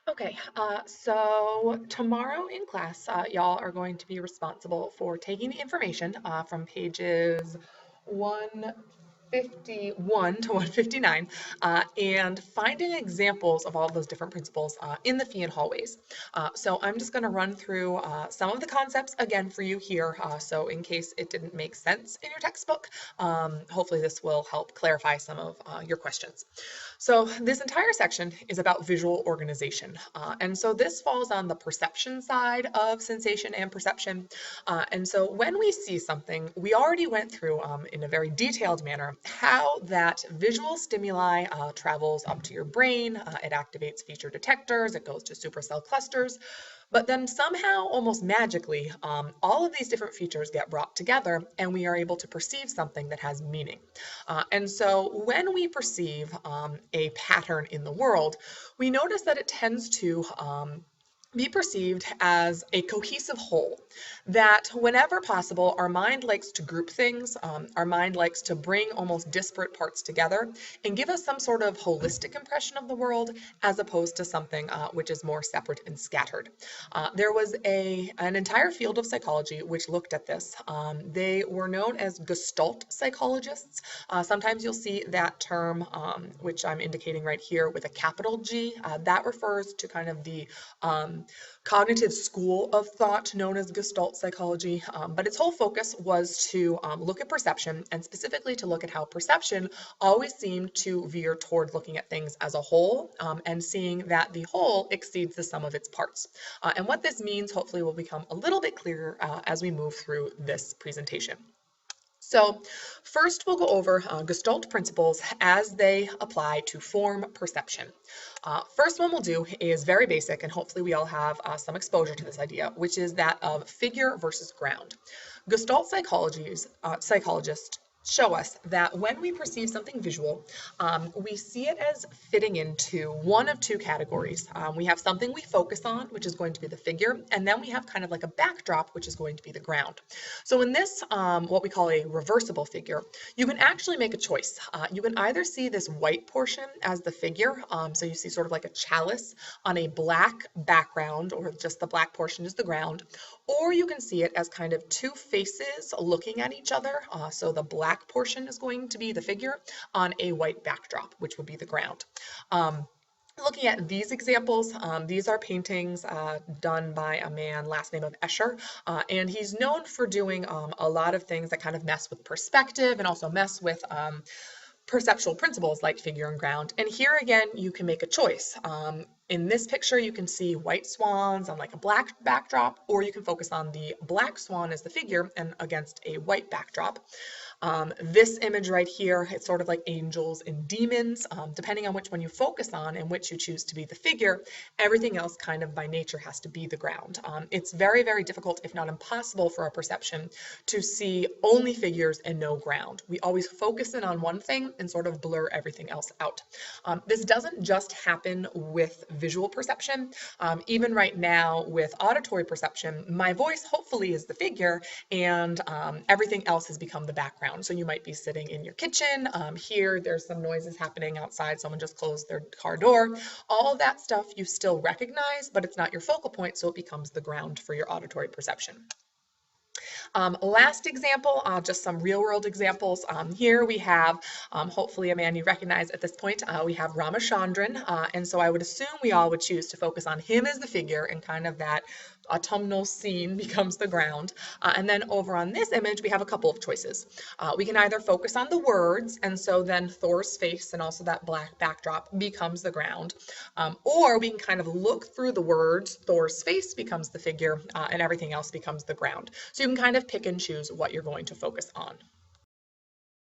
Okay, so tomorrow in class, y'all are going to be responsible for taking the information from pages 151 to 159 and finding examples of all those different principles in the fee and hallways. So I'm just going to run through some of the concepts again for you here. So in case it didn't make sense in your textbook, hopefully this will help clarify some of your questions. So this entire section is about visual organization. And so this falls on the perception side of sensation and perception. And so when we see something, we already went through in a very detailed manner how that visual stimuli travels up to your brain. It activates feature detectors, it goes to supercell clusters. But then somehow, almost magically, all of these different features get brought together and we are able to perceive something that has meaning. And so when we perceive a pattern in the world, we notice that it tends to be perceived as a cohesive whole, that whenever possible, our mind likes to group things, our mind likes to bring almost disparate parts together and give us some sort of holistic impression of the world as opposed to something which is more separate and scattered. There was an entire field of psychology which looked at this. They were known as Gestalt psychologists. Sometimes you'll see that term, which I'm indicating right here with a capital G. That refers to kind of the cognitive school of thought known as Gestalt psychology, but its whole focus was to look at perception and specifically to look at how perception always seemed to veer toward looking at things as a whole and seeing that the whole exceeds the sum of its parts. And what this means hopefully will become a little bit clearer as we move through this presentation. So first we'll go over Gestalt principles as they apply to form perception. First one we'll do is very basic, and hopefully we all have some exposure to this idea, which is that of figure versus ground. Gestalt psychologists show us that when we perceive something visual, we see it as fitting into one of two categories. We have something we focus on, which is going to be the figure, and then we have kind of like a backdrop, which is going to be the ground. So in this, what we call a reversible figure, you can actually make a choice. You can either see this white portion as the figure, so you see sort of like a chalice on a black background, or just the black portion is the ground, or you can see it as kind of two faces looking at each other. So the black portion is going to be the figure on a white backdrop, which would be the ground. Looking at these examples, these are paintings done by a man, last name of Escher, and he's known for doing a lot of things that kind of mess with perspective and also mess with perceptual principles like figure and ground. And here again, you can make a choice. In this picture, you can see white swans on like a black backdrop, or you can focus on the black swan as the figure and against a white backdrop. This image right here, it's sort of like angels and demons. Depending on which one you focus on and which you choose to be the figure, everything else kind of by nature has to be the ground. It's very, very difficult, if not impossible, for our perception to see only figures and no ground. We always focus in on one thing and sort of blur everything else out. This doesn't just happen with visual perception. Even right now with auditory perception, my voice hopefully is the figure and everything else has become the background. So you might be sitting in your kitchen. Here, there's some noises happening outside. Someone just closed their car door. All of that stuff you still recognize, but it's not your focal point, so it becomes the ground for your auditory perception. Last example, just some real world examples. Here we have, hopefully a man you recognize at this point, we have Ramachandran, and so I would assume we all would choose to focus on him as the figure and kind of that autumnal scene becomes the ground. And then over on this image, we have a couple of choices. We can either focus on the words, and so then Thor's face and also that black backdrop becomes the ground. Or we can kind of look through the words, Thor's face becomes the figure, and everything else becomes the ground. So you can kind of pick and choose what you're going to focus on.